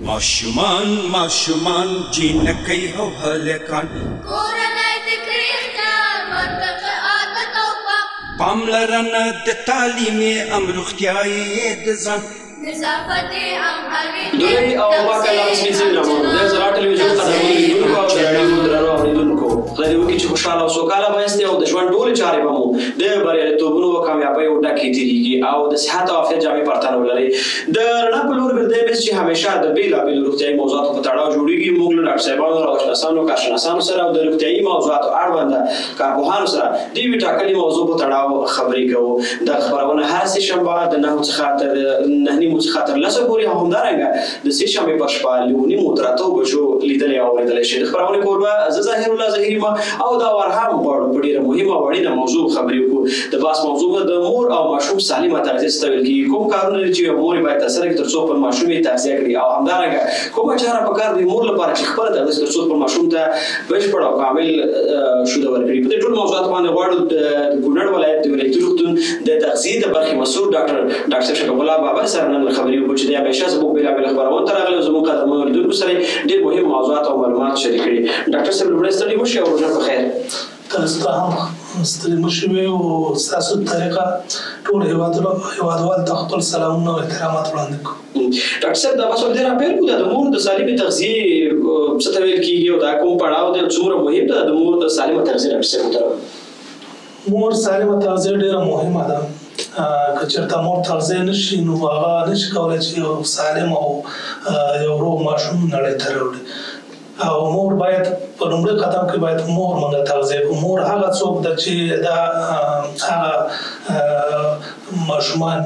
ماشومان جینکۍ او هلکان کورنۍ د کریختار منطقه عادت او پاملرنه د تعلیمي ام روغتیایي د ځان نظافت امهري دوی او باکله سپیڅلې رامو د زړه ټلویزیون خبرونه او د راډیو درنو اوریدونکو خدای وکړي چې خوشاله او سوکاله وایسته او د ژوند ټولې چارې به مو د بریالیتوبونو او کامیابیو ډکې تېرېږي او د صحت او عافیت جامې پرتانه ولري د رڼا په لور ګرځئ بس چې همیشه د بېلابېلو روغتیایي موضوعاتو په تړاو جوړېږي موږ له ډاکټر صاحبانو روانشناسانو کارشناسانو سره او د روغتیایي موضوعاتو اړونده کارپوهانو سره د یوې ټاکلې موضوع په تړاو خبرې کوو دا خپرونه هر سې شنبه د 9 څخه تر 9:30 څخه تر 10 پورې او همدارنګه د سې شنبې په شپه له 9:30 تر 8 بجو لیدلې او اورېدلې شي د خپرونې کوربه زه ظاهر الله ظهیري او دا ورهم غواړو په ډېره مهمه او اړینه موضوع خبرې وکړو د بحث موضوع د مور او ماشوم سالمه تغذیه څه ته ویل کېږي کوم کارونه دي چې مور باید ترسره کړي تر څو پر ماشوم یې تغذیه کړي او همدارنګه کومه چاره پکار دی مور لپاره چې خپله تغذیه تر څو پر ماشوم ته بشپړ او کامل شوده ورکړي په دې ټولو موضوعاتو باندې غواړو د کونړ ولایت د ولایتي روغتون د تغذیې د برخې مسؤل ډاکټر شفیق الله بابر سره نن خبرې وکړو چې د همیشه زموږ بېلابېل خپرونو ته راغلي او زموږ قدرمنو اورېدونکو سره ډېر مهم موضوعات او معلومات شریک کړي ډاکټر صاحب لومړی ستړي مه شئ او روژه په خیر تاسو ته هم ستړي مه شوئ او ستاسو طریقه ټول هېوادوال ته خپل سلامونه او احترامات وړاندې کړو ډاکټر صاحب دا بحث ډېر راپیل کړو د مور د سالمې تغذیې څه ته ویل کېږي او دا کوم پړاو دی څومره مهم ده د مور د سالمه تغذیې ډاکټر صاحب مور سالمه تغذیه ډېره مهمه ده که چېرته مور تغذیه نشي نو هغه نشي کولی چې یو سالم او یو روغ ماشوم نړۍ ته راوړي او مور باید په لومړي قدم کې باید مور موږ تغذیه کړو مور هغه څوک ده چې دا هغه ماشومان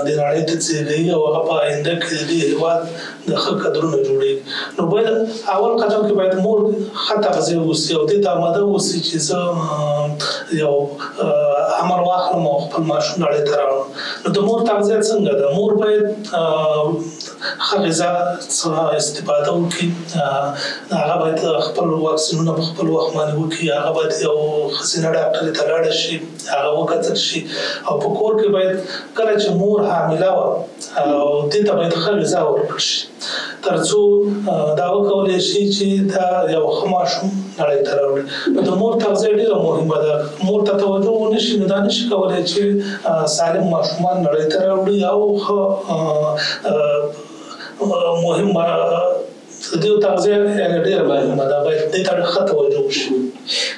د نړۍ ته زېږوي او هغه په آینده کې د دې هېواد د ښه قدرونه جوړېږي نو باید اول قدم کې باید مور ښه تغذیه وسي او دې ته آماده اوسي چې زه یو امر واخلم او خپل ماشوم نړۍ ته راوړم نو د مور تغذیه څنګه ده مور باید ښه غذا څخه استفاده وکړي هغه باید خپل واکسینونه په خپل وخت باندې وکړي هغه باید یو ښځینه ډاکټرې ته لاړه شي هغه وکتل شي او په کور کې باید کله چې مور حامله وه او دې ته باید ښه غذا ورکړل شي تر څو دا وکولی شي چې دا یو ښه ماشوم نړۍ ته راوړي نو د مور تغذیه ډېره مهمه ده مور ته توجه ونه شي نو دا نشي کولی چې سالم ماشومان نړۍ ته راوړي او ښه مهم دې تغذیه ډېره مهمه ده باید دې ته ښه توجه وشي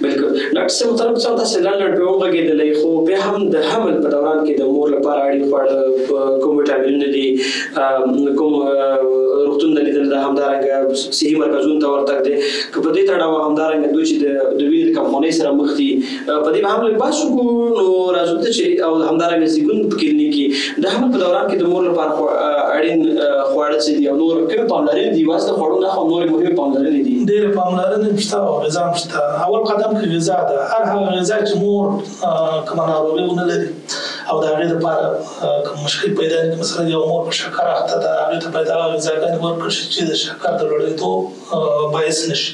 بالکل ډاکټر صاحب محترم صاحب تاسو لنډ په وغږېدلی خو بیا هم د حمل په دوران کې د مور لپاره اړین خواړه کوم ویټامینونه دي کوم روغتون نه لیدل ده همدارنګه صحي مرکزونو ته ورتګ دی که په دې تړاو همدارنګه دوی چې د وینې د کمخونۍ سره مخ دي په دې به هم لږ بحث وکړو نو راځو ته چې او همدارنګه زیږون په کلینیک کې د حمل په دوران کې د مور لپاره اړین خواړه څه دي او نور کومې پاملرنې دي واسطه خوړو نه خو نورې مهمې پاملرنې دي ډېرې پاملرنې شته او غذا هم شته اول قدم کې غذا ده هر هغه غذا چې مور کومه ناروغي ونه لري او د هغې لپاره کوم مشکل پیدا کړي مثلا یو مور په شکر اخته ده هغې ته باید هغه غذاګانې ورکړل شي چې د شکر د لوړېدو باعث نه شي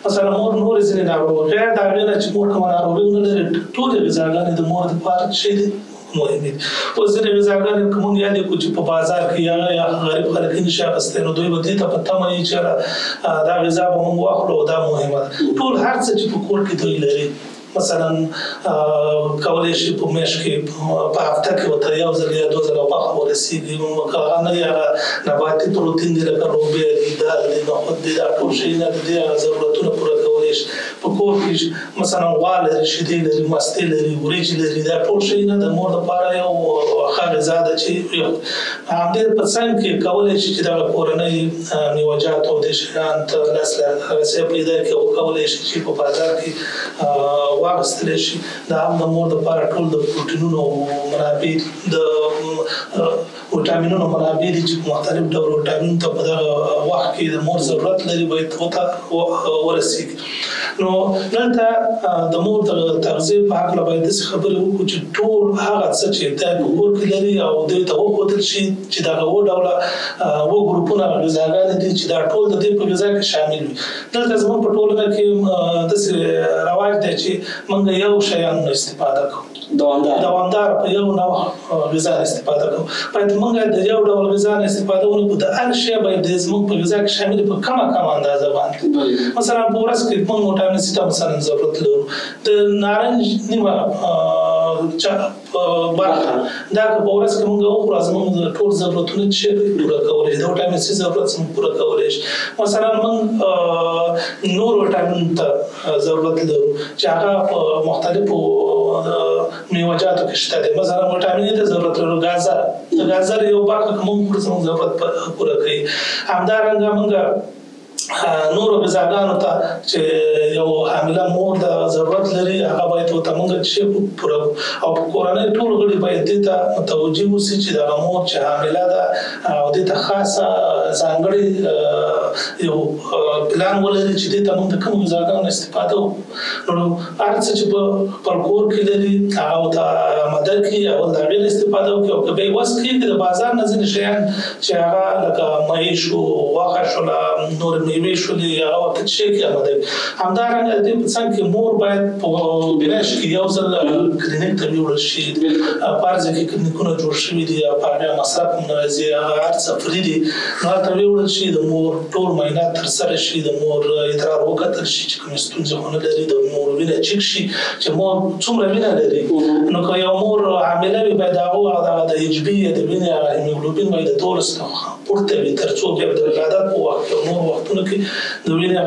مثلا مور نورې ځینې ناروغۍ د هغې نه چې مور کومه ناروغي ونه لري ټولې غذاګانې د مور لپاره څه دي مهم دي اوس ځینې غذاګانې که مونږ یاد کړو چې په بازار کې یا غریب خلک یې نشي اخیستی نو دوی به دې ته په تمه وي چې دا غذا به مونږ واخلو او دا مهمه ده ټول هر څه چې په کور کې دوی لري مثلا کولی شي په میاشت کې په هفته کې ورته یو ځل یا دوه ځله غوښه ورسېږي که هغه نه وي هغه نباتي پروتین دي لکه لوبیا دي دال دي نخود دي دا ټول شیونه د دې ضرورتونه پوره کولی شي په کور کې مثلا غوا لري شیدې لري مستې لري وریجې لري دا ټول شیونه د مور لپاره یو ښه غذا ده چې همدې په څنګ کې کولی شي چې دغه کورنۍ میوه‌جات او دې شیان ته لاسرسی پیدا کړي او کولی شي چې په بازار کې واخیستلی شي دا هم د مور لپاره ټول د پروټینونو منابع د ویټامینونو منابع دي چې مختلف ډول ویټامین ته په دغه وخت کې د مور ضرورت لري باید ورته ورسېږي نو دلته د مور د تغذیې په هکله باید داسې خبرې وکړو چې ټول هغه څه چې دی په کور کې لري او دوی ته وښودل شي چې دغه اووه ډوله اووه ګروپونه غذاګانې دي چې دا ټول د دې په غذا کې شامل وي دلته زموږ په ټولنه کې داسې رواج دی چې موږ یو شیانو استفاده کوو دوامدار په یو نوع غذا استفاده کوو. باید موږ د یو ډول غذا استفاده وکړو، د هر شی باید زموږ په غذا کې شامل په کمه اندازه باندې. مثلا په ورځ کې موږ وټامین سي ته مثلا ضرورت لرو، د نارنج نیمه برخه دا که په ورځ کې موږ وخورو زموږ ټول ضرورتونه چې پوره کولی شي، د وټامین سي ضرورت موږ پوره کولی شي. مثلا موږ نور وټامین ته ضرورت لرو چې هغه په مختلفو میوه‌جاتو کې شته دي. مثلا وټامین ته ضرورت لرو ګازر، د ګازر یو برخه کوم زموږ ضرورت پوره کوي. همدارنګه موږ نور غذاګانو ته چې یو حامله مور د ضرورت لري هغه باید ورته موږ چې پوره او کورنۍ ټول غړي باید دې ته متوجه اوسي چې د مور چې حامله ده او دې ته خاصه ځانګړي یو پلان ولري چې دې ته موږ د کوم غذاګانو استفاده وکړو. نو هر څه چې په کور کې لري هغه ته مدد کوي او د هغې استفاده وکړي، او که به یې وس کېږي د بازار نه ځینې شیان چې هغه لکه ماهي شو، غوښه شوله، نور میوې شولې، هغه ورته څښي کې اماده وي. همدارنګه د دې په څنګ کې مور باید په میاشت کې یو ځل کلینیک ته یوړل شي. په هر ځای کې کلینیکونه جوړ شوي دي او په هغې مصرف هم نه راځي، هغه هر څه فري دي. نو هلته ویوړل شي، د مور ټول معاینات ترسره شي، د مور ادرار وکتل شي چې کومې ستونزې خو نه لري، د مور وینه چک شي چې مور څومره وینه لري. نو که یو مور حامله وي باید هغه د ایچ بي د وینې هیموګلوبین باید د 12 پورته وي تر څو بیا د ولادت په وخت کې نور وختونو کې د وینې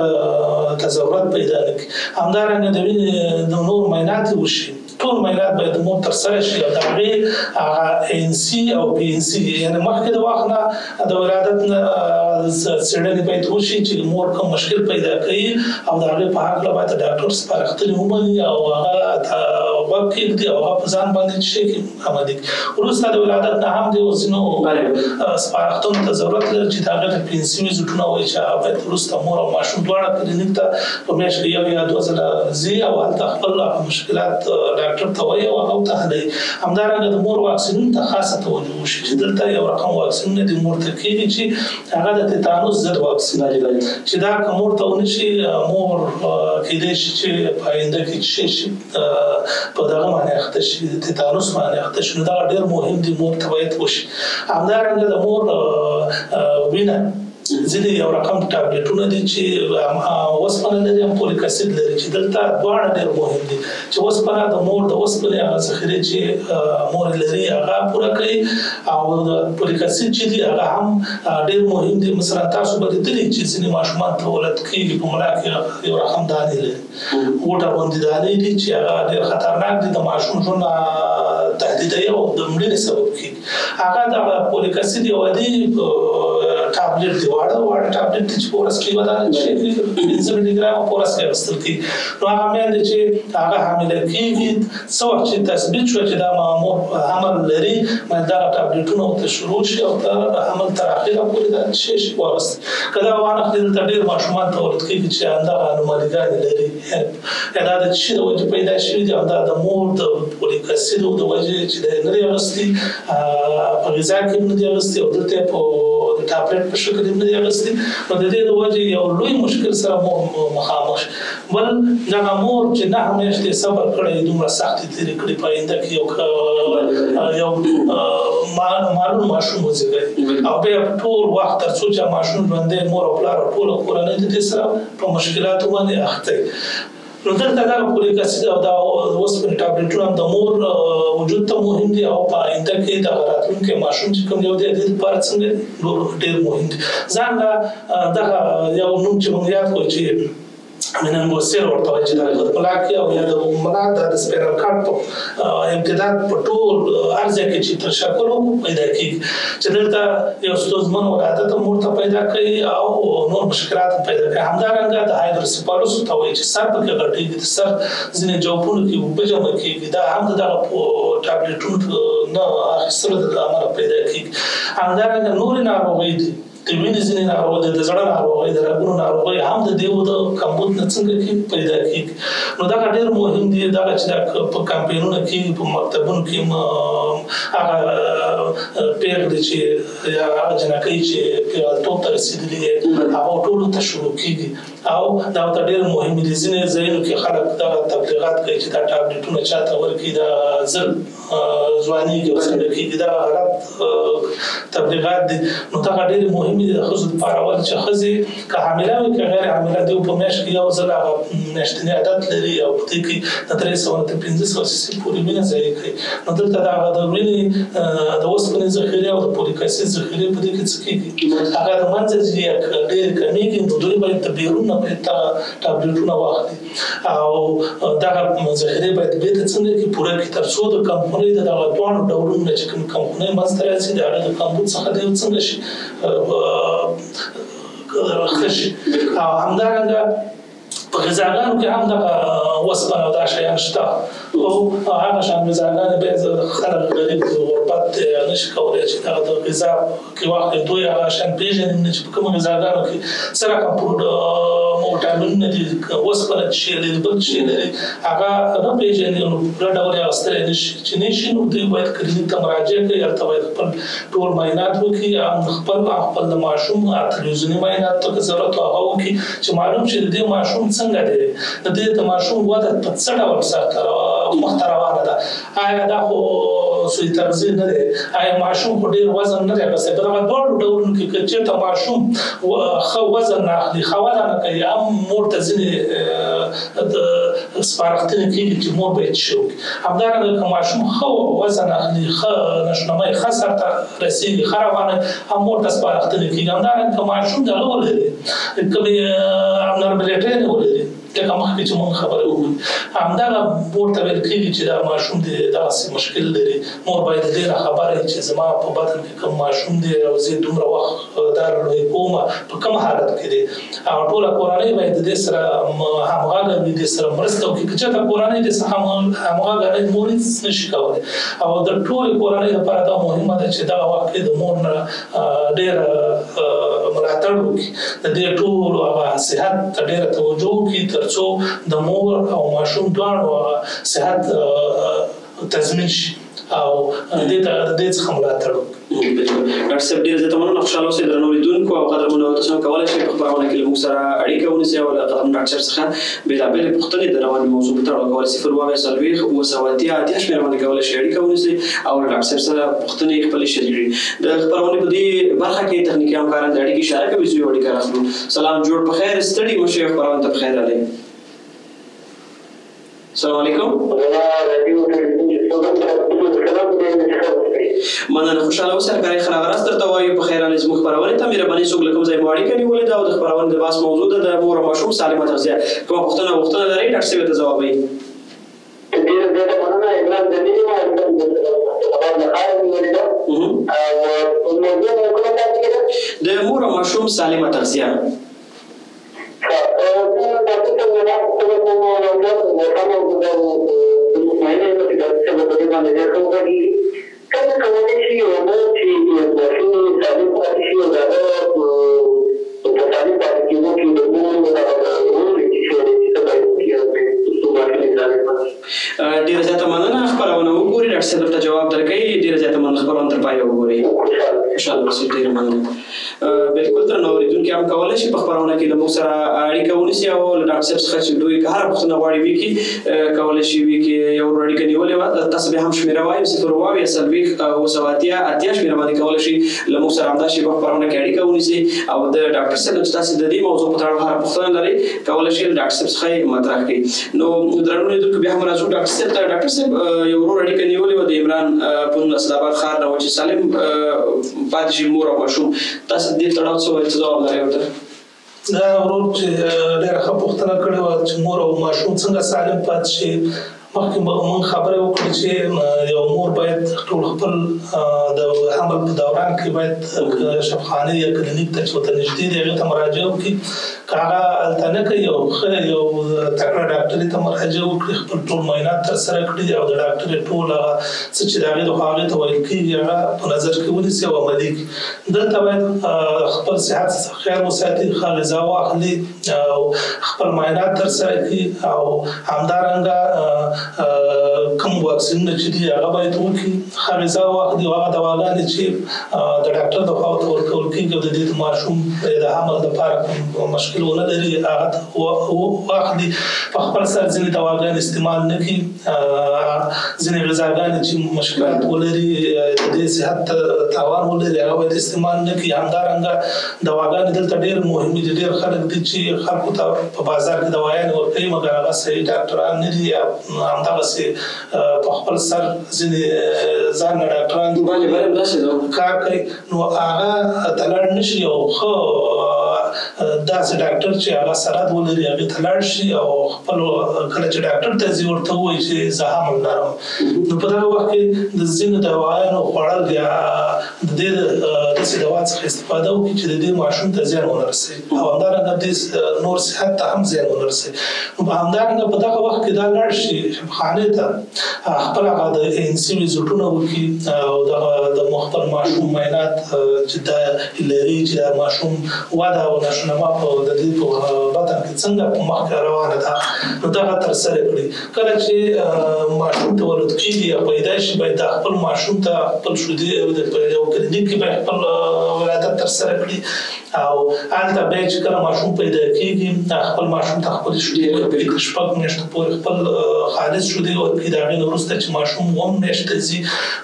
ته ضرورت پیدا نه کړي. همدارنګه د وینې د نور معاینات وشي، ټول معاینات باید د مور ترسره شي او د هغې ANC او PNC یعنې مخکې د وخت نه د ولادت نه څېړنې باید وشي چې مور کوم مشکل پیدا کوي او د هغې په هکله باید د ډاکټر سپارښتنې ومني او هغه غوږ کېږدي او هغه په ځان باندې څه شي عملي کړي. وروسته د ولادت نه هم د ځینو سپارښتنو ته ضرورت لري چې د هغې د PNC ویزټونه وایي چې هغه باید وروسته مور او ماشوم دواړه کلینیک ته په میاشت کې یو یا 2 ځله ځي او هلته خپل مشکلات ډاکټر ته وایي او هغه ورته حلوي. همدارنګه د مور واکسینونو ته خاصه توجه وشي چې دلته یو رقم واکسینونه د مور ته کېږي چې هغه د تیتانوس ضد واکسین دی چې دا که مور ته ونه شي مور کېدای شي چې په آینده کې څه شي په دغه باندې اخته شي، د تیتانوس باندې اخته شي. نو دا ډېر مهم دی، مور ته باید وشي. همدارنګه د مور وینه ځینې یو رقم ټابلیټونه دي چې اوسپنه لري هم فولیک اسید لري چې دلته دواړه ډېر مهم دي چې اوسپنه د مور د اوسپنې هغه ذخیرې چې مور لري هغه پوره کوي او د فولیک اسید چې دي هغه هم ډېر مهم دي. مثلا تاسو به لیدلي چې ځینې ماشومان ته ولادت کېږي په ملا کې یو رقم دانې لري، غوټه غوندې دانې دي چې هغه ډېر خطرناک دي، د ماشوم ژوند تهدیدوي او د مړینې سبب کېږي. هغه د فولیک اسید یو عادي ټابلیټ دی، واړه ټابلیټ چې په ورځ کې ودانه شي 15 ملي ګرام په ورځ کې اخیستل کېږي. نو هغه میندې چې هغه حامله کېږي څه وخت چې تثبیت شوه چې دا مور حمل لري باید دغه ټابلیټونه ورته شروع شي او تر حمل تر اخره پورې دا شی واغوستل. که دا وانخلي دلته ډېر ماشومان ته ولادت کېږي چې همدغه انومالیګانې لري، دا د څه د وجې پیدا شوي دي، همدا د مور د فولیک اسیدو د وجې چې دی نه دی اخیستي، په غذا کې نه دی اخیستي او دلته په ټابلیټ په شکل نه دی اخیستي. نو د دې د وجې یو لوی مشکل سره مخامخ شي. بل دغه مور چې 9 میاشتې صبر کړی، دومره سختې تېرې کړي، په آینده کې یو معلوم ماشوم وزېږوي او بیا ټول وخت تر څو چې ماشوم ژوندی مور او پلار او ټوله کورنۍ د دې سره په مشکلاتو باندې اخته وي. نو دلته دغه فولیک اسید او دا اوسپنې ټابلیټونه هم د مور وجود ته مهم دي او په آینده کې د راتلونکي ماشوم چې کوم یو دی د دې لپاره څنګه ډېر مهم دي. ځان له دغه یو نوم چې موږ یاد کړو چې مننګوسیر ورته وایي چې د ملا کې او یا د ملا د سپینل کارډ په امتداد په ټول هر ځای کې چې تشکل پیدا کېږي چې دلته یو ستونزمن ولادت هم ورته پیدا کوي او نور مشکلات هم پیدا کوي. همدارنګه د هایدروسیفالوس ته وایي چې سر پکې غټېږي، د سر ځینې جوفونو کې اوبه جمع کېږي، دا هم د دغه ټابلیټونو نه اخیستلو د امله پیدا کېږي. همدارنګه نورې ناروغۍ دي، د وینې ځینې ناروغۍ، د زړه ناروغۍ، د رګونو ناروغۍ هم د دې د کمبود نه څنګه پیدا کېږي. نو دغه ډېر مهم دي، دغه چې په کمپینونو کې په مکتبونو کې هغه پیغلې چې یا هغه جنکۍ چې پیغلتوب ته رسېدلي دي هغه ټولو ته شروع کېږي او دا ورته ډېر مهم دي. ځینې ځایونو کې خلک دغه تبلیغات کوي چې دا ټابلیټونه چاته ورکړي دا ژر ځوانېږي او څنګه کېږي دا غلط تبلیغات دي. نو دغه ډېرې مهمې دي د ښځو دپاره ولې چې ښځې که حامله وي که غیر حامله دي په میاشت کې یو ځل هغه میاشتني عادت لري او په دې کې د 300 تر 500 سي پورې وینه ضایع کوي. نو دلته دغه د وینې د اوسپنې ذخیرې او د فولیک اسید ذخیرې په دې کې څه کېږي هغه د منځه ځي یا ډېرې کمېږي. نو دوی باید د بیرون نه باید دغه ټابلیټونه واخلي او دغه ذخیرې باید بېرته څنګه کې پوره کړي تر څو د کمپنۍ د دغه دواړو ډولونو چې کوم کمپنۍ منځته راشي د هغه د کمبود څخه د څنګه شي ښه شي. او همدارنګه په غذاګانو کې هم دغه اوسپنه او دا شیان شته او هغه شان غذاګانې بیا خلک غریب دي غربت دی نشي کولی چې دغه د غذا کې واخلي. دوی هغه شیان پېژني نه چې په کومو غذاګانو کې څه رقم ویټامینونه دي اوسپنه څه شی لري بل څه شی لري هغه نه پېژني. نو پوره ډول یې اخیستلی نه شي چې نه شي. نو دوی باید کلینیک ته مراجعه کوي هلته باید خپل ټول معاینات وکړي خپل د ماشوم تلویزیوني معاینات ته ضرورت هغه وکړي چې معلوم شي د دې ماشوم څنګه دی د دې د ماشوم وده په څه ډول سره مخته روانه ده. آیا دا خو سوی تغذیه نه دی آیا ماشوم خو ډېر وزن نه دی اخیستی. په دغه دواړو ډولونو کې که چېرته ماشوم ښه وزن نه اخلي ښه وده نه کوي هم مور ته ځینې سپارښتنې کېږي چې مور باید څه وکړي. همدارنګه که ماشوم ښه وزن اخلي ښه نشونمۍ ښه سر ته رسېږي ښه روانه هم مور ته سپارښتنې کېږي. همدارنګه که ماشوم دغه ولري کومې ابنارملېټۍ ولري لکه مخکې چې مونږ خبرې وکړو همدغه مور ته ویل کېږي چې دا ماشوم دی دغسې مشکل لري. مور باید ډېره خبره وي چې زما په بدن کې کوم ماشوم دی او زه دومره وخت دا لوی کومه په کوم حالت کې دی او ټوله کورنۍ باید د دې سره همغږه وي دې سره مرسته وکړي. که چېرته کورنۍ دې سره همغږه نه وي مور هېڅ نشي کولی او د ټولې کورنۍ لپاره دا مهمه ده چې دغه وخت کې د مور نه ډېره ملاتړ وکړي د دې ټولو هغه صحت ته ډېره توجه وکړي تر څو د مور او ماشوم دواړو صحت تضمین شي او دې څخه ملاتړ وکړي. ډاکټر صاحب ډېر زیاته مننه خوشحاله اوسئ درنو لیدونکو او قدرمنو تاسو کولی شئ په خپرونه کې له موږ سره اړیکه ونیسئ او له قدرمن ډاکټر صاحب څخه بېلابېلې پوښتنې د رواني موضوع په تړاو کولی 0 اووه 0 باندې کولی شئ اړیکه ونیسئ او له ډاکټر صاحب سره پوښتنې خپلې شریکې کړئ. د خپرونې په دې برخه کې تخنیکي همکاران د اړیکې اشاره کوي چې یو اړیکه راخلو. سلام جوړ په خیر ستړي مه شئ خپرونې ته په خیر راغلئ. السلام علیکم. مننه خوشحاله اوسئ هرکلی ښه راغلاست درته وایو په خیر راغلئ زموږ خپرونې ته. مهرباني څوک له کوم ځای مو اړیکه نیولې ده او د خپرونې د بحث موضوع ده د مور او ماشوم سالمه تغذیه. کومه پوښتنه لرئ ډاکټر صاحب ته ځوابوي. د مور او ماشوم سالمه تغذیه ډېره زیاته مننه خپرونه وګورئ ډاکټر صاحب درته جواب درکوي. ډېره زیاته مننه خپرونه تر پایه وګورئ. خوشحاله اوسئ. ډېره مننه. بالکل درنو اورېدونکي هم کولی شي په خپرونه کې له موږ سره اړیکه ونیسي او له ډاکټر صاحب څخه چې دوی که هره پوښتنه غواړي وکړي کولی شي وکړي. یو اړیکه نیولې وه تاسو بیا هم شمېره وایم 0 اووه 0 شمېره باندې کولی شي له موږ سره همدا شیبه خپرونه کې اړیکه ونیسي او د ډاکټر صاحب چې تاسو د دې موضوع په تړاو هره پوښتنه لرئ کولی شي له ډاکټر صاحب څخه یې مطرح کړئ. نو درنو لیدونکو بیا هم راځو ډاکټر صاحب ته. ډاکټر صاحب یو ورور اړیکه نیولې وه د عمران په نوم اسداباد ښار نه وه چې سالم پاتې شي مور او ماشوم. تاسو دې تړاو څه وایي څه ځواب لرئ ورته؟ دا ورور چې ډېره ښه پوښتنه کړې وه چې مور او ماشوم څنګه سالم پاتې شي. مخکې موږ خبرې وکړې چې یو مور باید ټول خپل د حمل په دوران کې باید شفاخانه یا کلینیک ته چې ورته نږدې دی هغې ته مراجعه وکړي. که هغه هلته نه کوي یو ښه یو تکړه ډاکټري ته مراجعه وکړي خپل ټول معاینات ترسره کړي او د ډاکټرۍ ټول هغه څه چې د هغې لخوا هغې ته ویل کېږي هغه په نظر کې ونیسي او عملي کړي. دلته باید خپل صحت خیال وساتي ښه غذا واخلي او خپل معاینات ترسره کړي او همدارنګه کوم واکسینونه چې دي هغه باید وکړي، ښه غذا واخلي او هغه دواګانې چې د ډاکټر د خوا ورته ورکول کېږي او د دې د ماشوم د حمل دپاره کوم مشکل ونه لري هغه واخلي. په خپل سر ځینې دواګانې استعمال نه کړي، ځینې غذاګانې چې مشکلات ولري د دې صحت ته تاوان ولري هغه باید استعمال نه کړي. همدارنګه دواګانې دلته ډېر مهمې دي. ډېر خلک دي چې خلکو ته په بازار کې دوايانې ورکوي مګر هغه صحیح ډاکټران نه دي، همدغسې په خپل سر ځینې ځان نه ډاکټران کار کوي، نو هغه ته لاړ نه شي او ښه داسې ډاکټر چې هغه سرحد ولري هغې ته لاړ شي او خپل کله چې ډاکټر ته ځي ورته ووایي چې زه حمل لرم. نو په دغه وخت کې د ځینو دوايانو خوړل یا د دې داسې دوا څخه استفاده وکړي چې د دې ماشوم ته زیان ونه رسوي او همدارنګه دې نور صحت ته هم زیان ونه رسوي. نو همدارنګه په دغه وخت کې دا لاړ شي خانې ته خپل هغه د انسي ویزټونه وکړي او د خپل ماشوم معاینات چې دا لري چې دا ماشوم وده او نشونما په د دې په بدن کې څنګه په مخکې روانه ده نو دغه ترسره کړي. کله چې ماشوم تولد کېږي یا پیدا شي باید خپل ماشوم ته خپل شودې په یو کلینیک کې باید خپل ولادت ترسره کړي او هلته بیا چې کله ماشوم پیدا کېږي خپل ماشوم ته خپل شودې شپږ میاشتې پورې خپل خالص شودې ورکړي. د هغې نه وروسته چې ماشوم اووم میاشت ته ځي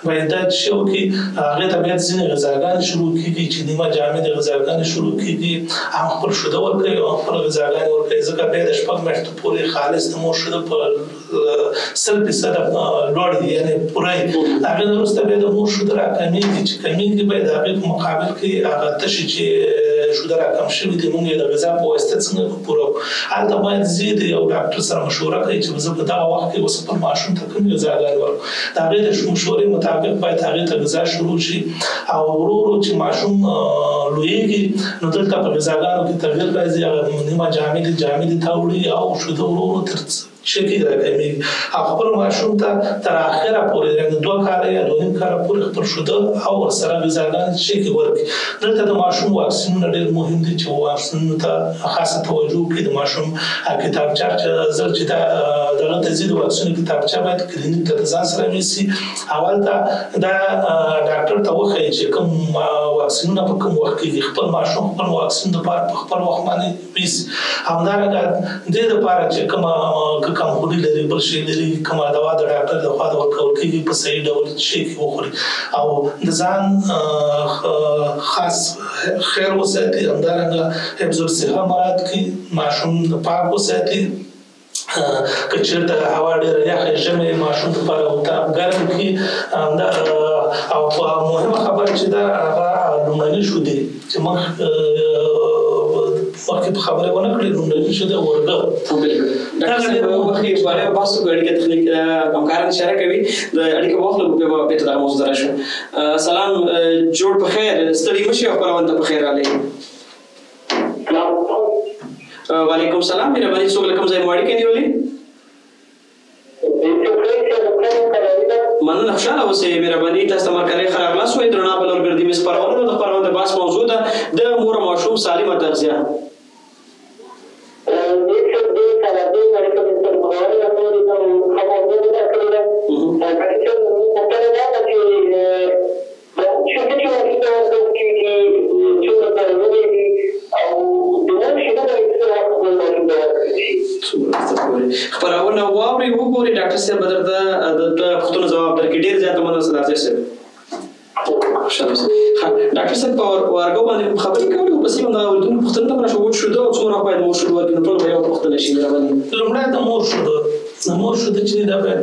باید دا څه وکړي هغې ته باید ځینې غذاګانې شروع کېږي چې نیمه جامدې غذاګانې شروع کېږي، هم خپل شوده ورکوي او خپل غذاګانې ورکوي ځکه بیا د شپږ میاشتو پورې خالص د مور شوده په 100% لوړ دي یعنې پوره یې. هغې نه وروسته بیا د مور شوده راکمېږي چې کمېږي باید د هغې په مقابل کې هغه تشې چې شوده راکم شوي دي موږ یې د غذا په واسطه څنګه پوره کړو. هلته باید ځي د یو ډاکټر سره مشوره کوي چې زه په دغه وخت کې اوس خپل ماشوم ته کومې غذاګانې ورکړم. د هغې د مشورې مطابق باید هغې ته غذا شروع شي او ورو ورو چې ماشوم لویږي نو دلته په غذاګانو کې تغیر راځي، هغه نیمه جامدې ته وړي او شوده ورو ورو تر شکل راکمېږي او خپل ماشوم ته تر اخره پورې یعنې 2 کاله یا 2.5 کاله پورې خپل شوده او ورسره غذاګانې شکل ورکړي. دلته د ماشوم واکسینونه ډېر مهم دي چې واکسینونو ته خاصه توجه وکړي. د ماشوم کتابچه زر چې دغه ته ځي د واکسینو کتابچه باید کلینیک ته د ځان سره یوسي. اول ته دا ډاکټر ته وښایي چې کوم واکسینونه په کوم وخت کې خپل ماشوم خپل واکسین دپاره په خپل وخت باندې ویسي. همدارنګه دې دپاره چې کومه کمخوني لري بل شي لري کومه دوا د ډاکټر د خوا ورکول کېږي په صحیح ډول شي کې وخوري او د ځان خاص خیر وساتي. همدارنګه حفظ الصحه مراعات کړي، ماشوم پاک وساتي. که چېرته هوا ډېره یخه ژمی ماشوم لپاره اتاق ګرم کړي او مهمه خبره چې دا هغه لومړني شودې چې مخکې په خبره ونه کړې لومړني شودې ورګه مخکې باره بحث وکړو اړیکه تخنیک همکاران اشاره کوي د اړیکه واخلو بېرته دغه موضوع ته راشو. سلام جوړ په خیر ستړي مه شئ او خپرونه ته په خیر راغلئ. وعلیکم سلام مهرباني څوک له کوم ځای مو اړیکې نیولې؟ مننه خوشحاله اوسئ مهرباني تاسو ته مرکزي ښه راغلاست وایي درنه بلورګردي مې خپرونه ده. د خپرونې د بحث موضوع ده د مور او ماشوم سالمه تغذیه. خپرونه واورئ وګورئ ډاکټر صاحب به درته د پوښتنو ځواب درکړي. ډېر زیاته مننه سردار صاحب. ډاکټر صاحب په ورګو باندې خبرې کولې او پسې هم د اورېدونکو پوښتنه ته راشو وچ شوده او څومره باید مور شوده ورکړي نو ټول به یو پوښتنه شي مهرباني. لومړی د مور شوده چې دا باید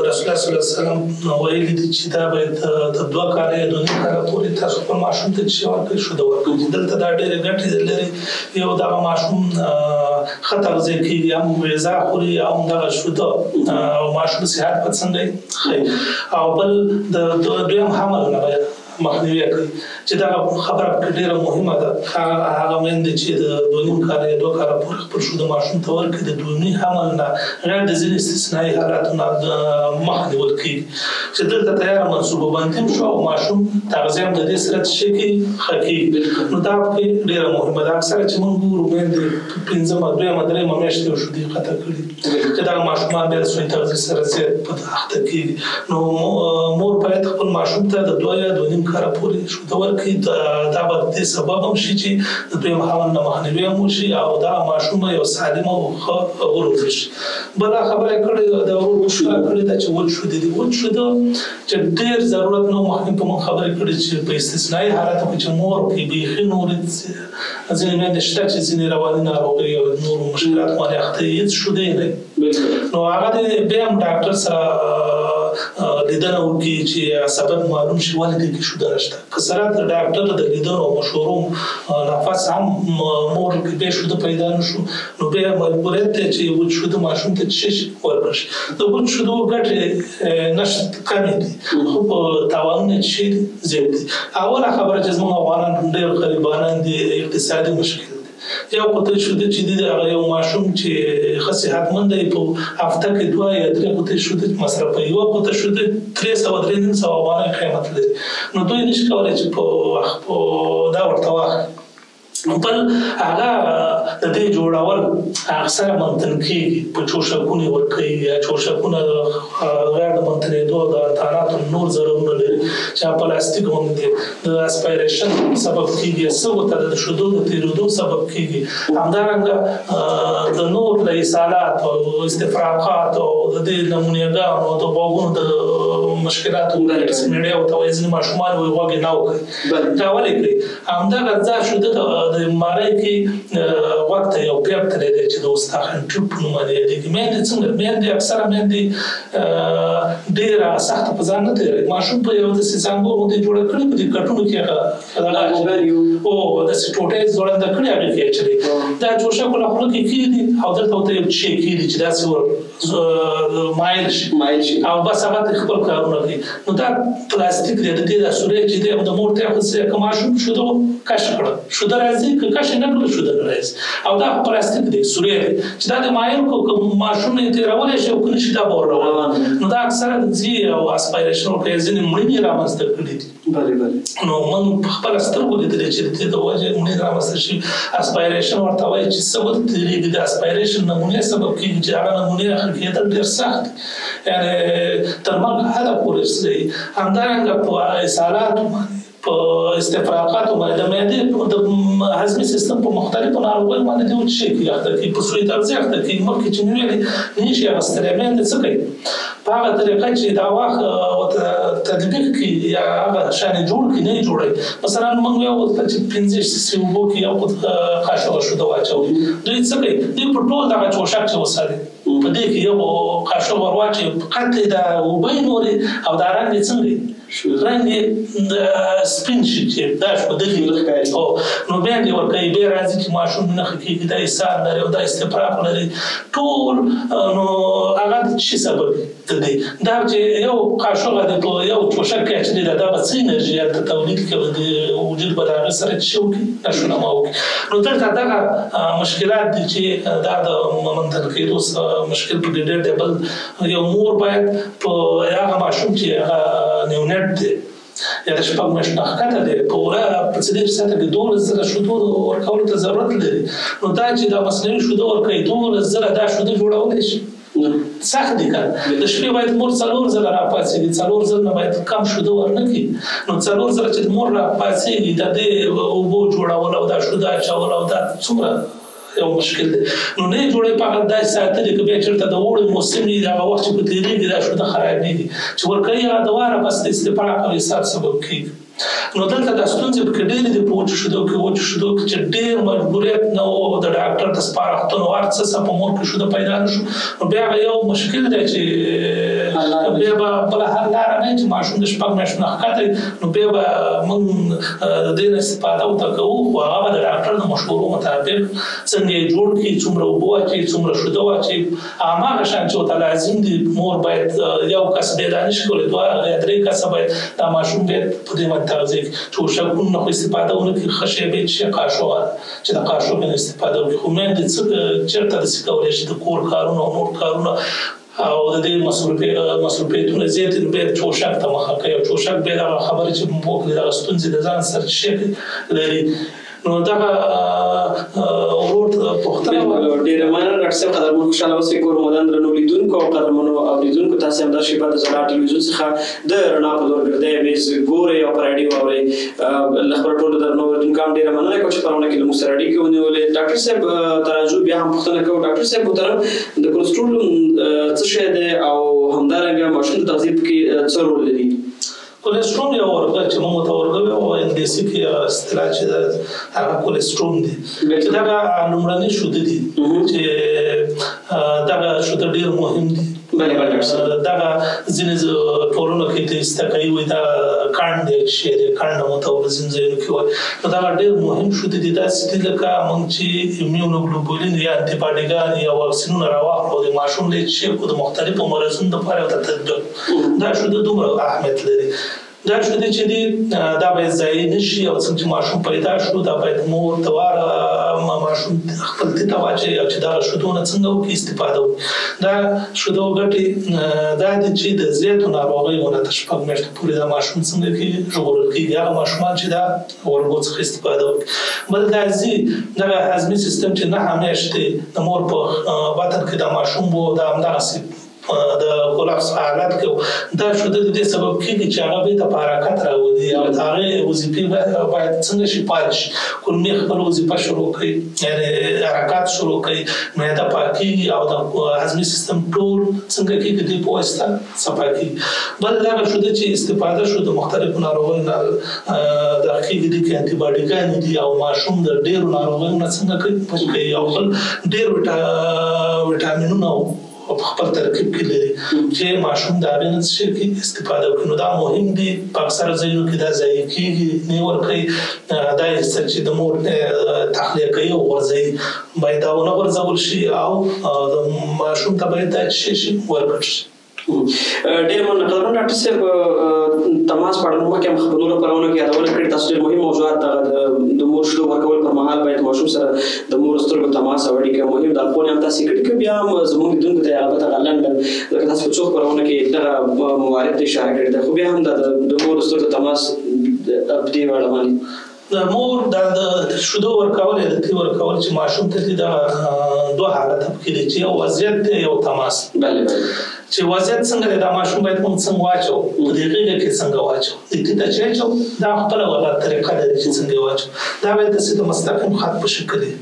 رسول الله صلی الله علیه وسلم ویلي دي چې دا باید د 2 کاله یا 2.5 کاله پورې تاسو خپل ماشوم ته چې ورکړئ شوده ورکړئ. دلته دا ډېرې ګټې لري. یو دغه ماشوم ښه تغذیه کېږي، هم غذا خوري او هم دغه شوده او ماشوم صحت به څنګه ښه او بل د دویم حمل نه باید مخنیوي کوي چې دا خبره ډېره مهمه ده. هغه میندې چې د 2.5 کاله یا 2 کاله پورې خپل شو د ماشوم ته ورکړي د دویمي حمل نه غیر د ځینې استثنایي حالاتو نه مخ نیول کېږي چې دلته تیاره منصوبه بندي هم شو او ماشوم تغذیه هم د دې سره څه کېږي ښه کېږي. نو دا پکې ډېره مهمه ده. اکثره چې موږ ګورو میندې 5مه 2مه 3مه میاشتې او شیدې قطع کړي چې دغه ماشومان بیا د سوی تغذیې سره زیات په اخته کېږي. نو مور باید خپل ماشوم ته د 2 یا 2.5 کاله پورې شیدې ورکړي. دا به د دې سبب هم شي چې د دویم حمل نه مخنیوی هم وشي او دا ماشوم یو سالم او ښه وروزل شي. بله خبره یې کړې ده وشوه کړې ده چې وچ شودې دي وچ شوده چې ډېر ضرورت نه مخکې په موږ خبرې کړې چې په استثنایي حالاتو کې چې مور کې بیخي نورې ځینې میندې شته چې ځینې رواني ناروغۍ او نورو مشکلاتو باندې اخته هېڅ شودې نه نو هغه بیا هم ډاکټر سره لیدنه وکړي چې سبب معلوم شي ولې دې کې شوده نشته. که سره د ډاکټر د لیدنو او مشورو نفس هم مور کې بیا شوده پیدا نه شو نو بیا مجبوریت دی چې وچ شوده ماشوم ته څه شي ورکړل شي. د وچ شودو ګټې نشته کمې دي خو په تاوانونه چې زیات دي. اوله خبره چې زموږ افغانان ډېر غریبانان دي اقتصادي مشکل دی. یو قطۍ شوده چې دی هغه یو ماشوم چې ښه صحتمند دی په هفته کې 2 یا 3 قطۍ شوده مصرفوي. یوه قطۍ شوده 300-350 افغانۍ قیمت لري نو دوی نشي کولی چې په دا ورته واخلي. بل هغه د دې جوړول اکثره منتن کېږي په چوشکونه ورکوي یا چوشکونه غیر د منتنېدو د تاناتو نور ضررونه لري چې پلاستیک باندې د اسپایریشن سبب کېږي څه د شیدو د تېرېدو سبب کېږي. همدارنګه د نور د اسهالات او استفراقات او د دې نمونېګانو د غوږونو د مشکلاتو میډیا او توازن ماشومان وي غوږ نه وکړي دا ولې کوي. همدغه ځا شوده د مارای کې وخت یو پیپ تللی دی چې د استاخن ټیوب په نوم یادېږي. میندې څنګه میندې اکثره میندې ډېره سخته په ځان نه تېروي. ماشوم په یو داسې ځانګو باندې جوړه کړي په دې کټونو کې هغه او داسې ټوټې ځوړنده کړي هغې کې اچوي دا جوشک له خوله کې کېږدي او دلته ورته یو شی کېږدي چې داسې مایل شي او بس هغه خپل کارونه کوي. نو دا پلاستیک دی د دې دا سوری چې دی د مور ته خو که ماشوم شوده کش کړه شوده راځي که کش نه کړه شوده نه راځي او دا پلاستیک دی سوری دی چې دا د مایل کو ماشوم یې تېرولی شي او که نه شي دا به ورروان نو دا اکثره ځي او اسپایریشن ورکوي ځینې مړینې رامنځته کړي دي. نو من په خپله سترګو لیدلې چې د دې د وجې مړینې رامنځته شي. اسپایریشن ورته وایي چې څه ورته تېرېږي د اسپایریشن نمونې سبب کېږي چې هغه نمونې اخر کېدل ډېر سخت دي یعنې تر مرګ حده پورې رسوي. همدارنګه په اسهالاتو باندې په استفراقاتو باندې د معدې د هضمي سیستم په مختلفو ناروغیو باندې د وچ شي کې اخته کېږي په سوی تغذیه اخته کېږي. مخکې چې مې ویلې نه شي اخیستلی میندې څه کوي په هغه طریقه چې دا وخت تطبیق کړي یا هغه شانې جوړ کړي نه یې جوړوي. مثلا موږ یو چې 15 سي اوبو کې یو قاشوغه شوده واچوي دوی څه کوي دوی په ټول دغه چوشک چې وساتي په دې کې یو قاشوغه ور واچوي قطعې د اوبه یې نورې او دا رنګ یې څنګه رنګ یې سپین شي چې دا ښودلي نو بیا دې ورکوي بیا راځي چې ماشوم نه ښه کېږي دا اسهال لري او دا استفراق لري ټول نو هغه د څه سبب دی دا چې یو قاشوغه د یو چوشک کې اچوي دا به څه انرژي هلته تولید کوي د وجود به د هغې سره څه وکړي نشونما وکړي. نو دلته دغه مشکلات دي چې دا د منتن کېدو مشکل پکې ډېر دی. بل یو مور باید په هغه ماشوم چې هغه نیونټ دی یا د 6 میاشتو نه ښکته دی په پوره په 4 ساعته کې 12,000 شیدو ورکولو ته ضرورت لري. نو دا چې دا مصنوعي شیدو ورکوي 12,000 دا شیدې جوړولی شي سخت دي کار. د شپې باید مور 4,000 راپاڅېږي 4,000 نه باید کم شیدو ورنه کړي. نو 4,000 چې مور راپاڅېږي د دې اوبو جوړول او دا شیدو اچول او دا څومره یو مشکل دی. نو نه یې جوړوي په هغه داسې ساتلي که بیا چېرته د اوړي موسم وي د هغه وخت چې په تېرېږي دا شیده خرابېږي چې ورکوي هغه دواره بس د استفراق او اسهال سبب کېږي. نو دلته دا ستونزې پکې ډېرې دي په وچو شیدو کې چې ډېر مجبوریت نه و د ډاکټر د سپارښتنو هر څه په مور کې شیده پیدا نه شو نو بیا هغه یو مشکل دی چې بیا به بله حل لاره نه چې ماشوم د 6 میاشتو نه ښکته نو بیا به موږ د دې نه استفاده ورته کوو خو هغه به د ډاکټر د مشورو مطابق څنګه یې جوړ کړي، څومره اوبه واچوي، څومره شیدې واچوي. هماغه شان چې ورته لازم دي مور باید یو کس بیا دا نشي کولی، دوه یا درې کسه باید دا ماشوم باید په دې باندې تغذیه کړي چې ورشکونو خو استفاده ونه کړي. ښه شی به چې قاشوغه چې د قاشوغ نه استفاده وکړي. خو میندې چېرته داسې کولی شي د کور کارونه او نور کارونه او د دې مصروفیتونه زیات دي، باید چوشک ته مخه کوي او چوشک باید هغه خبرې چې وکړي دغه ستونزې د ځان سره شي لري. نو دغه ورور پوښتنه ډېره مننه ډاکټر صاحب. قدرمن خوشحاله اوسئ کورمدن درنو لیدونکو او قدرمنو اورېدونکو، تاسې همدا شیبه د زړه ټلویزیون څخه د رڼا په لور ګرځئ میز ګورئ او په راډیو واورئ. له خپلو ټولو درنو اورېدونکو هم ډېره مننه کوم چې پرونه کې له موږ سره اړیکې ونیولې. ډاکټر صاحب تراجو بیا هم پوښتنه کوو. ډاکټر صاحب محترم، د کولسټرول څه شی دی او همدارنګه ماشوم د تغذیه کې څه رول لري؟ کولسټرول یو ورګه چې موږ ته ورګوي او انګلیسي کې اصطلاح چې هغه کولسټرول دی چې دغه لومړني شوده دي چې دغه شوده ډېر مهم دي. دغه ځینې ټولنو کې د استقایي وي دا کاڼ دی چې کاڼ مو ته ځینې ځایونو کې وایي. نو دغه ډېر مهم شوده دي داسې دي لکه موږ چې ایمیونوګلوبولین یا انټيباډیګان یا واکسینونه راواخلو د ماشوم د چیکو د مختلفو مرضونو لپاره دا شوده دومره اهمیت لري. دا شوده چې دي دا باید ضایع نشي او څنګه چې ماشوم پیدا شو دا باید مور دواره ماشوم خپل ته واچي او چې دا شودونه څنګه وکړي استفاده وکړي. دا شوده ګټي دا د چې د زیاتو ناروغیو نه تشفق مشته پورې دا ماشوم څنګه کې ژغورل کېږي. هغه ماشومان چې دا ورغو څخه استفاده وکړي. بل دا ځي دا هضمي سیستم چې نه همیشته د مور په باطن کې دا ماشوم وو دا همداسې د کولاپس حالت کې دا شوده د دې سبب کېږي چې هغه به د حرکت راوړي او هغه وظیفې باید څنګه شي پاتې شي. کولمې خپل وظیفه شروع کړي، یعنې حرکات شروع کړي، معده پاکېږي او د هضمي سیستم ټول څنګه کېږي د دې په واسطه صفا کېږي. بل دا شوده چې استفاده شو د مختلفو ناروغیو نه دا کېږي دي کې انټيباډیګان دي او ماشوم د ډېرو ناروغیو نه څنګه کوي او بل ډېر وټامینونه په خپل ترکیب کې لري چې ماشوم د هغې نه څه شي استفاده وکړي. نو دا مهم دي. په اکثره ځایونو کې دا ضایع کېږي، نه ورکوي. دا چې د مور تخلیه کوي او غورځوي باید دا ونه غورځول شي او د ماشوم ته باید دا شي ورکړل شي. ډېر مننه قدرمن ډاکټر صاحب. تماس په اړه مخکې هم خبرونه خپرونه کې یادونه کړې. تاسو ډېر مهم موضوعات د مور شیدو ورکول پر مهال باید ماشوم سره د مور سترګو تماس او اړیکه مهم ده. خو هم تاسو کړي که بیا هم زموږ لیدونکو ته البته لنډ لکه تاسو په څو خپرونه کې دغه موارد ته اشاره کړې ده، خو بیا هم د مور سترګو تماس په دې اړه باندې د مور د شیدو ورکول یا د تې ورکول چې ماشوم ته د دوه حالته پکې دي چې یو وضعیت دی یو تماس. چې وضعیت څنګه دی دا ماشوم باید موږ څنګه واچو په دې غېږه کې څنګه واچو د دې ته چې واچو دا خپله ولا طریقه لري چې څنګه واچو. دا باید داسې د مستقیم خط په شکل وي.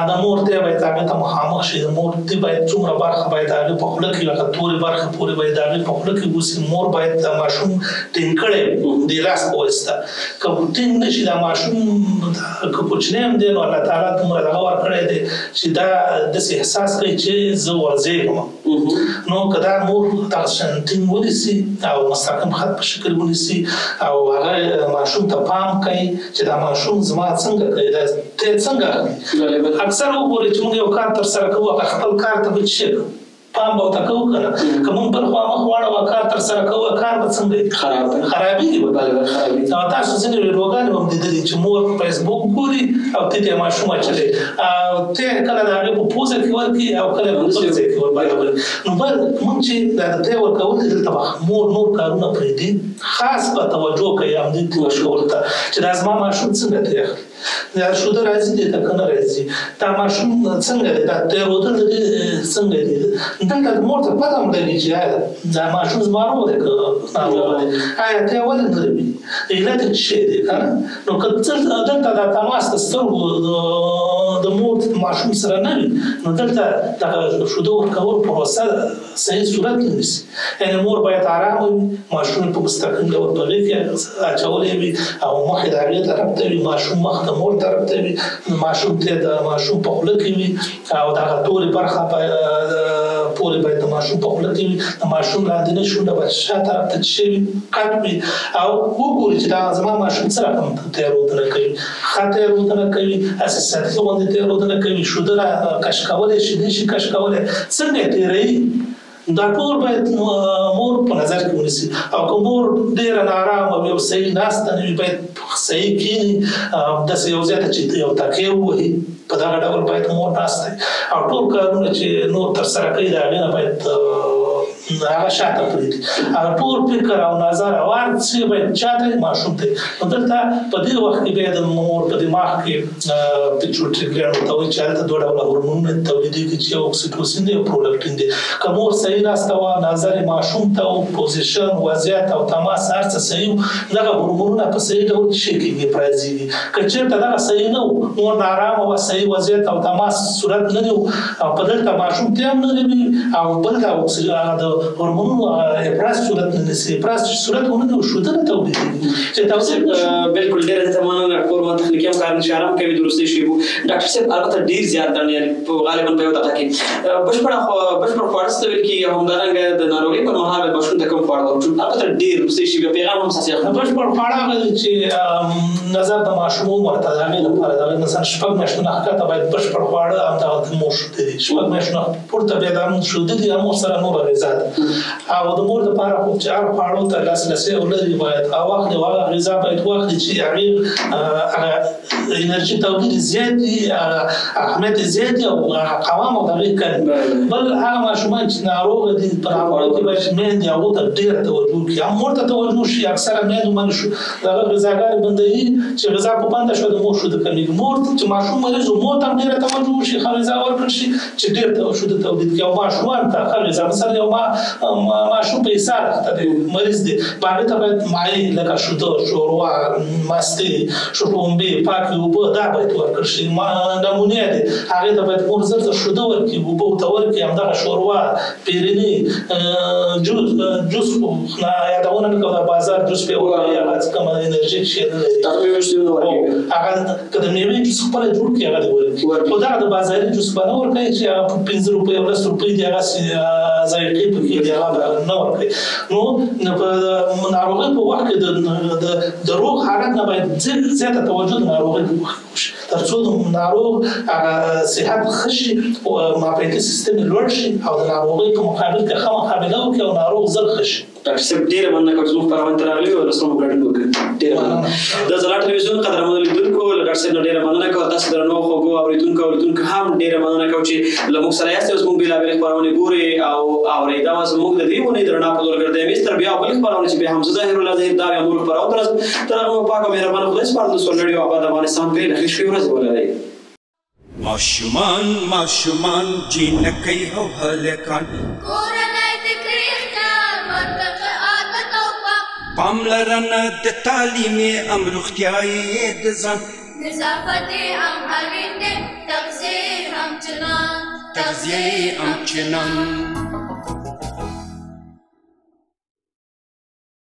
د مور ته باید هغې ته مخامخ شي. د مور ته باید څومره برخه باید هغې په خوله کې لکه تورې برخې پورې باید هغې په خوله کې وسي. مور باید د ماشوم ټینګ کړی د لاس په واسطه. که ټینګ نه شي دا ماشوم که کوچنی هم دی نو الله تعالی دومره دغه ورکړی دی چې دا داسې احساس کوي چې زه ورځېږم. نو که دا مور دغه ټینګ ونیسي او مستقیم خط په شکل ونیسي او هغه ماشوم ته پام کوي چې دا ماشوم زما څنګه کوي دا ته څنګه اخلي. اکثر وګورئ چې موږ یو کار ترسره کوو هغه خپل کار ته به څه پام به ورته کوو که نه. که موږ بل خوا مخ واړوو کار ترسره کوو کار به څنګه خرابېږي. او تاسو ځینې ویډیوګانې هم لیدلي چې مور فیسبوک ګوري او ته ماشوم اچوي او ته کله د هغې په پوزه کې ورکړي او کله په بل ځای کې ورباندې. نو موږ چې د ته ورکول دلته به مور نور کارونه پرېږدي، خاص به توجه کوي همدې مشغول ته چې دا زما ماشوم څنګه ته اخلي، دا شوده راځي دی که نه راځي، دا ماشوم څنګه دی، دا تېرېدل دی څنګه دی. دلته مور ته پته هم لګي چې دا ماشوم زما روغ دی که ناروغ دی، آیا ته یې ولې نه لري، علت یې څه شی دی که نه. نو که دلته دا تماس د سترګو د مور ماشوم سره نه وي نو دلته دغه شیدو ورکولو پروسه صحیح صورت نه نیسي. یعنې مور باید ارامه وي، ماشوم په مستقیم ډول په غېږ کې اچولی وي او مخ یې د هغې طرف ته وي، ماشوم مخ د مور طرف ته وي، ماشوم ته د ماشوم په خوله کې وي او دغه تورې برخه پورې باید د ماشوم په خوله کې وي، د ماشوم لاندینۍ شونډه باید شا طرف ته چې وي کټ وي او وګوري چې دا زما ماشوم څه رقم تېرودنه کوي، ښه تېرودنه کوي، هسې سطحي غوندې تېرودنه کوي، شوده را کش کولی شي نه شي کش کولی، څنګه یې تېروي. دا ټول باید مور په نظر کې ونیسي او که مور ډېره نارامه وي او صحیح ناسته نه وي باید صحیح کښېني داسې یو ځای ته چې یو تکیه ووهي، په دغه ډول باید مور ناسته وي او ټول کارونه چې نور ترسره کوي د هغې نه باید هغه شاته پرېږدي. هغه ټول فکر او نظر او هر څه باید چاته ماشوم ته. نو دلته په دې وخت کې بیا د مور په دماغ کې پیټیوټري ګلانډ ورته وایي چې هلته دوه ډوله هورمونونه تولیدېږي چې یو اکسیټوسین دی او پرولاکټین دی. که مور صحیح ناسته وه، نظر یې ماشوم ته و، پوزیشن وضعیت او تماس هر څه صحیح و، دغه هورمونونه په صحیح ډول څه کېږي افرازېږي. که چېرته دغه صحیح نه و، مور نارامه وه، صحیح وضعیت او تماس صورت نه دی و او په دلته ماشوم ته هم نه وي او بل د هورمونونو افراز صورت نه نیسي، افراز صورت ونه دی شودنه تولیدېږي چې توصیف نه شي. بالکل ډېره زیاته مننه. کوربه تخنیکي همکار اشاره هم کوي د وروستۍ شېبو. ډاکټر صاحب البته ډېر زیات دنې غالبا په یو دقیقه کې بشپړ خواړه څه ته ویل کېږي او همدارنګه د ناروغۍ پر مهال باید ماشوم ته کوم خواړه ورکړو. البته ډېر وروستۍ شېبې پیغام هم ستاسې اخلو. بشپړ خواړه هغه دی چې نظر د ماشوم عمر ته د هغې لپاره د هغې مثلا 6 میاشتو نه ښکته باید بشپړ خواړه همدغه د مور شوده دي، 6 میاشتو نه پورته بیا د شوده دي مور سره نور غذا ده او د مور دپاره خو چې هر خواړو ته لاسرسی ولري باید واخلي او هغه غذا باید واخلي چې هغې انرژي تولید زیات دي، اهمیت زیات دي او قوام او د هغې کم. بل هغه ماشومان چې ناروغه دي په هغو کې باید میندې هغو ته ډېره توجه وکړي، هم مور ته توجه شي. اکثره میندو باندې شو دغه غذاګانې بندوي چې غذا په بنده شوه د مور شوده کمېږي. مور چې ماشوم مریض و مور ته هم ډېره توجه وشي، ښه غذا ورکړل شي چې ډېر شوده تولید کړي او ماشومان ته ښه غذا. مثلا یو ماشوم په ایسار اخته دی، مریض دی، هغې ته باید مایع لکه شوده، شوروا، مستې، شړومبې، پاکې اوبه دا باید ورکړل شي. نمونې دی هغې ته باید مور زر زر شوده ورکړي، اوبه ورته ورکړي، همدغه شوروا، پیرني، جوس یادونه مې کوله د بازار جوس پې ورکړي، هغه کومه انرژي شی نه لري. هغه که د میوې جوس خپله جوړ کړي هغه دې ورکړي، خو دغه د بازاري جوس به نه ورکوي چې هغه په 5 روپۍ 10 روپۍ دي، هغسې ذایقې پکې دي، هغه نه ورکوي. نو په ناروغۍ په وخت کې د روغ حالت نه باید زیاته توجه د ناروغۍ په وخت کې وشي تر څو د ناروغ هغه صحت ښه شي، معافیتي سیستم یې لوړ شي او د ناروغۍ په مقابل کې ښه مقابله وکړي او ناروغ زر ښه شي. ډاکټر صاحب ډېره مننه کوم چې زموږ خپرونې ته راغلي او رسنیو ګډون وکړي. ډېره مننه. د ځلا ټلویزیون قدرمنو لیدونکو له ډاکټر صاحب نه ډېره مننه کوم. تاسو درنو خوږو اورېدونکو او لیدونکو هم ډېره مننه کوم چې له موږ سره یاست او زموږ بېلابېلې خپرونې ګورئ او اورئ. دا وه زموږ د دې اونۍ د رڼا په لور ګرځی میز تر بیا بلې خپرونې چې بیا هم زه ظاهر الله ظاهر دا بیا نور خپرونو ته راځم. تر هغه مو پاک او مهربانه خدای سپارل. سرلوړي او آباد افغانستان په هیله ښې شپې ورځې ولرئ. ماشومان جینکۍ او هلکان کورنۍ د کرېښتان منطقه عادت او پام پاملرنه د تعلیمي هم روغتیایي د ځان نظافت هم اړین دی، تغذیې هم چنان تغذیې هم چنان